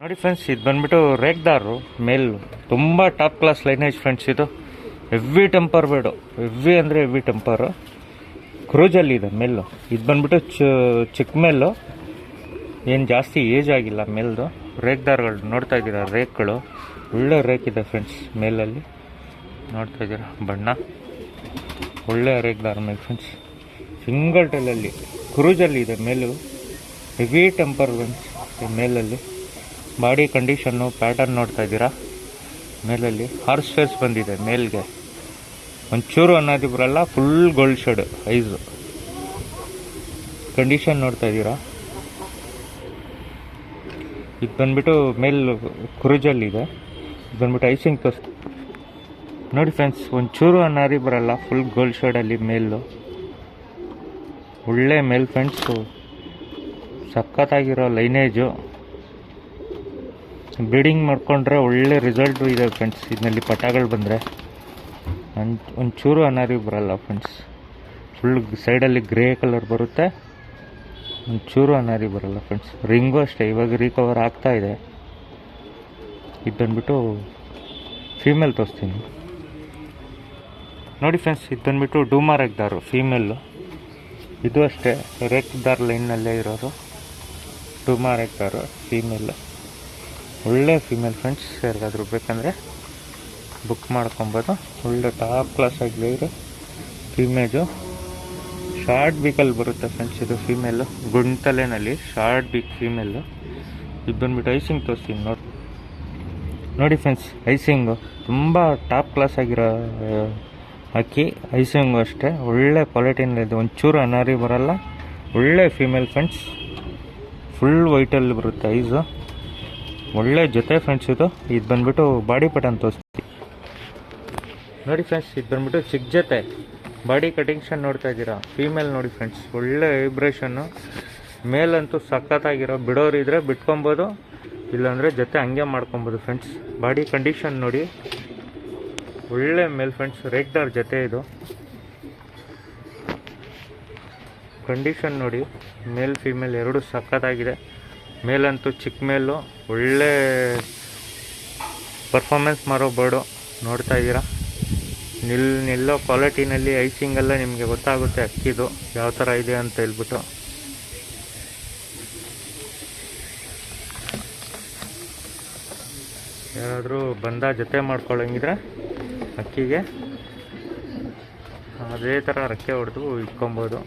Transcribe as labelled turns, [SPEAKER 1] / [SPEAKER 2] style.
[SPEAKER 1] ನೋಡಿ ಫ್ರೆಂಡ್ಸ್, ಇದು ಬಂದ್ಬಿಟ್ಟು ರೇಕ್ದಾರು ಮೇಲ್ ತುಂಬ ಟಾಪ್ ಕ್ಲಾಸ್ ಲೈನೇಜ್ ಫ್ರೆಂಡ್ಸ್. ಇದು ಹೆವಿ ಟೆಂಪರ್ ಬೇಡು, ಹೆವಿ ಅಂದರೆ ಹೆವಿ ಟೆಂಪರು. ಕ್ರೂಜಲ್ಲಿ ಇದೆ ಮೇಲು. ಇದು ಬಂದ್ಬಿಟ್ಟು ಚಿಕ್ಕ ಮೇಲು, ಏನು ಜಾಸ್ತಿ ಏಜ್ ಆಗಿಲ್ಲ ಮೇಲ್ದು. ರೇಕ್ದಾರ್ಗಳು ನೋಡ್ತಾ ಇದ್ದೀರಾ, ರೇಕ್ಗಳು ಒಳ್ಳೆ ರೇಕ್ ಇದೆ ಫ್ರೆಂಡ್ಸ್. ಮೇಲಲ್ಲಿ ನೋಡ್ತಾ ಇದ್ದೀರಾ ಬಣ್ಣ, ಒಳ್ಳೆ ರೇಕ್ದಾರ್ ಮೇಲ್ ಫ್ರೆಂಡ್ಸ್. ಸಿಂಗಲ್ ಟೈಲಲ್ಲಿ ಕ್ರೂಜಲ್ಲಿ ಇದೆ ಮೇಲು, ಹೆವಿ ಟೆಂಪರ್ ಫ್ರೆಂಡ್ಸ್. ಮೇಲಲ್ಲಿ ಬಾಡಿ ಕಂಡೀಷನ್ನು ಪ್ಯಾಟರ್ನ್ ನೋಡ್ತಾ ಇದ್ದೀರಾ. ಮೇಲಲ್ಲಿ ಹಾರ್ಸ್ ಫೇಸ್ ಬಂದಿದೆ ಮೇಲ್ಗೆ, ಒಂಚೂರು ಅನ್ನೋದು ಬರಲ್ಲ, full gold shade ice. Condition ನೋಡ್ತಾ ಇದ್ದೀರಾ. ಇದು ಬಂದ್ಬಿಟ್ಟು ಮೇಲ್ ಕ್ರೂಜಲ್ಲಿದೆ. ಇದು ಬಂದ್ಬಿಟ್ಟು ಐಸಿಂಗ್ ನೋಡಿ ಫ್ರೆಂಡ್ಸ್, ಒಂಚೂರು ಅನ್ನಾರಿ ಬರಲ್ಲ, ಫುಲ್ ಗೋಲ್ಡ್ ಶೇಡಲ್ಲಿ ಮೇಲು. ಒಳ್ಳೆ ಮೇಲ್ ಫ್ರೆಂಡ್ಸು, ಸಖತ್ತಾಗಿರೋ ಲೈನೇಜು. ಬ್ರೀಡಿಂಗ್ ಮಾಡ್ಕೊಂಡ್ರೆ ಒಳ್ಳೆ ರಿಸಲ್ಟು ಇದೆ ಫ್ರೆಂಡ್ಸ್. ಇದರಲ್ಲಿ ಪಟಾಗಳು ಬಂದರೆ ಒಂಚೂರು ಅನಾರಿ ಬರಲ್ಲ ಫ್ರೆಂಡ್ಸ್. ಫುಲ್ ಸೈಡಲ್ಲಿ ಗ್ರೇ ಕಲರ್ ಬರುತ್ತೆ, ಒಂಚೂರು ಅನಾರಿ ಬರಲ್ಲ ಫ್ರೆಂಡ್ಸ್. ರಿಂಗು ಅಷ್ಟೇ, ಇವಾಗ ರಿಕವರ್ ಆಗ್ತಾ ಇದೆ. ಇದು ಬಂದ್ಬಿಟ್ಟು ಫೀಮೇಲ್ ತೋರಿಸ್ತೀನಿ ನೋಡಿ ಫ್ರೆಂಡ್ಸ್. ಇದು ಬಂದ್ಬಿಟ್ಟು ಡೂಮಾ ರೇಕ್ದಾರು ಫೀಮೇಲು. ಇದು ಅಷ್ಟೇ ರೇಕ್ದಾರ್ ಲೈನ್ನಲ್ಲೇ ಇರೋದು ಡೂಮಾ ರೇಕ್ದಾರು ಫೀಮೇಲು. ಒಳ್ಳೆ ಫೀಮೇಲ್ ಫ್ರೆಂಡ್ಸ್. ಯಾರಿಗಾದ್ರೂ ಬೇಕಂದರೆ ಬುಕ್ ಮಾಡ್ಕೊಬೋದು. ಒಳ್ಳೆ ಟಾಪ್ ಕ್ಲಾಸ್ ಆಗಿದೆ ಇರೋ ಫೀಮೇಜು. ಶಾರ್ಟ್ ಬೀಕಲ್ಲಿ ಬರುತ್ತೆ ಫ್ರೆಂಡ್ಸ್. ಇದು ಫೀಮೇಲು, ಗುಂಟಲೆನಲ್ಲಿ ಶಾರ್ಟ್ ಬೀಕ್ ಫೀಮೇಲು. ಇದು ಬಂದ್ಬಿಟ್ಟು ಐಸಿಂಗ್ ತೋರಿಸ್ತೀನಿ ನೋಡಿ ಫ್ರೆಂಡ್ಸ್. ಐಸಿಂಗು ತುಂಬ ಟಾಪ್ ಕ್ಲಾಸ್ ಆಗಿರೋ ಅಕ್ಕಿ. ಐಸಿಂಗು ಅಷ್ಟೇ ಒಳ್ಳೆ ಕ್ವಾಲಿಟಿನಲ್ಲಿದೆ, ಒಂಚೂರು ಅನಾರಿ ಬರಲ್ಲ. ಒಳ್ಳೆ ಫೀಮೇಲ್ ಫ್ರೆಂಡ್ಸ್, ಫುಲ್ ವೈಟಲ್ಲಿ ಬರುತ್ತೆ ಐಸು. ಒಳ್ಳೆ ಜೊತೆ ಫ್ರೆಂಡ್ಸ್ ಇದು. ಇದು ಬಂದ್ಬಿಟ್ಟು ಬಾಡಿ ಪಟನ್ ತೋರಿಸ್ತೀವಿ ನೋಡಿ ಫ್ರೆಂಡ್ಸ್. ಇದು ಬಂದ್ಬಿಟ್ಟು ಚಿಕ್ಕ ಜೊತೆ ಬಾಡಿ ಕಟಿಂಗ್ಷನ್ ನೋಡ್ತಾ ಇದ್ದೀರಾ. ಫೀಮೇಲ್ ನೋಡಿ ಫ್ರೆಂಡ್ಸ್, ಒಳ್ಳೆ ವೈಬ್ರೇಷನ್ನು. ಮೇಲಂತೂ ಸಖತ್ತಾಗಿರೋ, ಬಿಡೋರಿದ್ರೆ ಬಿಟ್ಕೊಬೋದು, ಇಲ್ಲಾಂದರೆ ಜೊತೆ ಹಂಗೆ ಮಾಡ್ಕೊಬೋದು ಫ್ರೆಂಡ್ಸ್. ಬಾಡಿ ಕಂಡೀಷನ್ ನೋಡಿ, ಒಳ್ಳೆ ಮೇಲ್ ಫ್ರೆಂಡ್ಸ್. ರೇಕ್ದಾರ್ ಜೊತೆ ಇದು. ಕಂಡೀಷನ್ ನೋಡಿ, ಮೇಲ್ ಫೀಮೇಲ್ ಎರಡು ಸಖತ್ತಾಗಿದೆ. ಮೇಲಂತೂ ಚಿಕ್ಕ ಮೇಲು, ಒಳ್ಳೆ ಪರ್ಫಾರ್ಮೆನ್ಸ್ ಮಾರೋ ಬರ್ಡು ನೋಡ್ತಾ ಇದ್ದೀರಾ. ನಿಲ್ಲೋ ಕ್ವಾಲಿಟಿನಲ್ಲಿ ಐಸಿಂಗೆಲ್ಲ ನಿಮಗೆ ಗೊತ್ತಾಗುತ್ತೆ ಅಕ್ಕಿದು ಯಾವ ಥರ ಇದೆ ಅಂತ ಹೇಳ್ಬಿಟ್ಟು. ಯಾರಾದರೂ ಬಂದ ಜೊತೆ ಮಾಡ್ಕೊಳ್ಳೋಂಗಿದ್ರೆ ಅಕ್ಕಿಗೆ ಅದೇ ಥರ ರೆಕ್ಕೆ ಹೊಡೆದು ಇಟ್ಕೊಬೋದು.